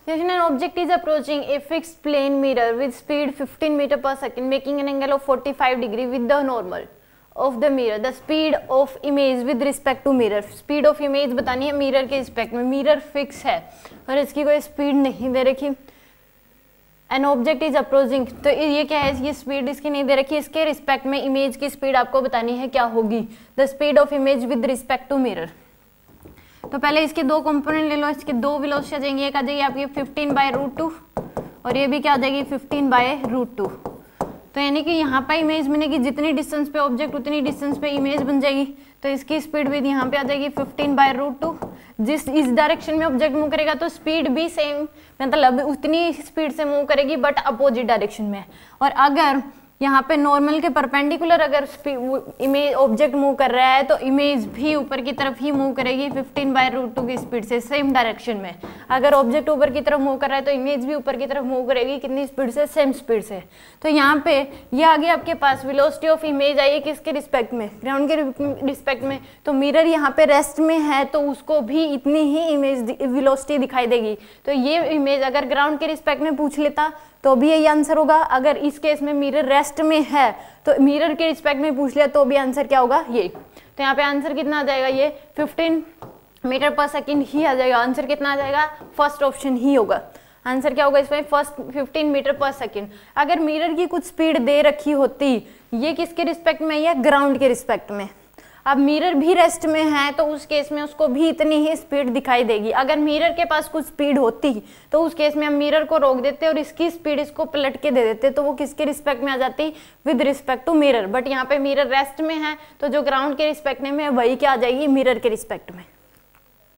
When an object is approaching a fixed plane mirror with speed 15 meter per second, making an angle of 45 degree with the normal of the mirror, the speed of image with respect to mirror. Speed of image बतानी है mirror के respect में. mirror fix है और इसकी कोई speed नहीं दे रखी. An object is approaching, तो ये क्या है, ये स्पीड इसकी नहीं दे रखी. इसके रिस्पेक्ट में इमेज की स्पीड आपको बतानी है क्या होगी. The speed of image with respect to mirror. तो पहले इसके दो कंपोनेंट ले लो, इसके दो वेलोसिटी आ जाएंगी. एक आ जाएगी आपकी 15/√2 और ये भी क्या आ जाएगी 15/√2. तो यानी कि यहाँ पर इमेज बनेगी, जितनी डिस्टेंस पे ऑब्जेक्ट उतनी डिस्टेंस पे इमेज बन जाएगी. तो इसकी स्पीड भी यहाँ पे आ जाएगी 15/√2. जिस इस डायरेक्शन में ऑब्जेक्ट मूव करेगा तो स्पीड भी सेम, मतलब उतनी स्पीड से मूव करेगी बट अपोजिट डायरेक्शन में. और अगर यहाँ पे नॉर्मल के परपेंडिकुलर अगर इमेज ऑब्जेक्ट मूव कर रहा है तो इमेज भी ऊपर की तरफ ही मूव करेगी 15/√2 की स्पीड से, सेम डायरेक्शन में. अगर ऑब्जेक्ट ऊपर की तरफ मूव कर रहा है तो इमेज भी ऊपर की तरफ मूव करेगी, कितनी स्पीड से, सेम स्पीड से. तो यहाँ पे ये आगे आपके पास वेलोसिटी ऑफ इमेज आई है किसके रिस्पेक्ट में, ग्राउंड के रिस्पेक्ट में. तो मिरर यहाँ पे रेस्ट में है तो उसको भी इतनी ही इमेज वेलोसिटी दिखाई देगी. तो ये इमेज अगर ग्राउंड के रिस्पेक्ट में पूछ लेता तो भी यही आंसर होगा. अगर इस केस में मिरर रेस्ट में है तो मिरर के रिस्पेक्ट में पूछ लिया तो भी आंसर क्या होगा, ये. तो यहाँ पे आंसर कितना आ जाएगा, ये 15 मीटर पर सेकंड ही आ जाएगा. आंसर कितना आ जाएगा, फर्स्ट ऑप्शन ही होगा. आंसर क्या होगा इसमें, फर्स्ट 15 मीटर पर सेकंड. अगर मिरर की कुछ स्पीड दे रखी होती, ये किसके रिस्पेक्ट में, ये ग्राउंड के रिस्पेक्ट में. अब मिरर भी रेस्ट में है तो उस केस में उसको भी इतनी ही स्पीड दिखाई देगी. अगर मिरर के पास कुछ स्पीड होती तो उस केस में हम मिरर को रोक देते और इसकी स्पीड इसको पलट के दे देते, तो वो किसके रिस्पेक्ट में आ जाती, with respect to mirror. But यहाँ पे मिरर रेस्ट में है तो जो ग्राउंड के रिस्पेक्ट में वही क्या आ जाएगी, मिरर के रिस्पेक्ट में.